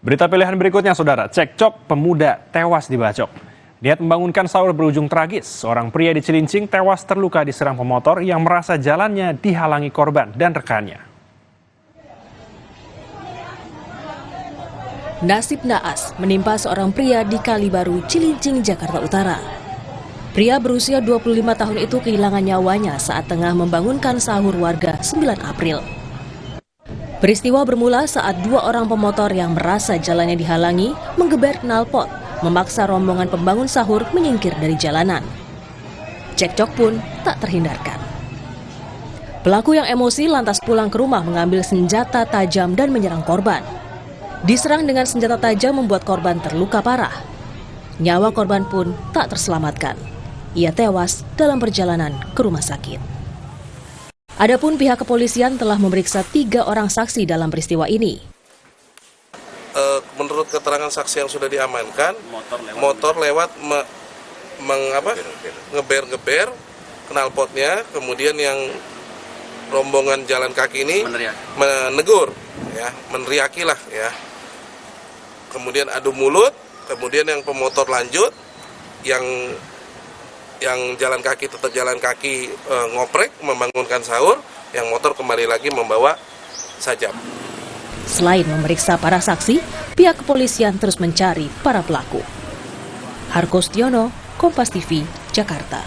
Berita pilihan berikutnya, saudara. Cekcok pemuda tewas dibacok. Niat membangunkan sahur berujung tragis. Seorang pria di Cilincing tewas terluka diserang pemotor yang merasa jalannya dihalangi korban dan rekannya. Nasib naas menimpa seorang pria di Kalibaru, Cilincing, Jakarta Utara. Pria berusia 25 tahun itu kehilangan nyawanya saat tengah membangunkan sahur warga 9 April. Peristiwa bermula saat dua orang pemotor yang merasa jalannya dihalangi menggeber knalpot, memaksa rombongan pembangun sahur menyingkir dari jalanan. Cekcok pun tak terhindarkan. Pelaku yang emosi lantas pulang ke rumah mengambil senjata tajam dan menyerang korban. Diserang dengan senjata tajam membuat korban terluka parah. Nyawa korban pun tak terselamatkan. Ia tewas dalam perjalanan ke rumah sakit. Adapun pihak kepolisian telah memeriksa 3 orang saksi dalam peristiwa ini. Menurut keterangan saksi yang sudah diamankan, motor lewat ngeber knalpotnya, kemudian yang rombongan jalan kaki ini menegur, ya, meneriaki lah, ya. Kemudian adu mulut, kemudian yang pemotor lanjut, yang jalan kaki tetap jalan kaki ngoprek membangunkan sahur, yang motor kembali lagi membawa sajam. Selain memeriksa para saksi, pihak kepolisian terus mencari para pelaku. Harko Stiono, Kompas TV, Jakarta.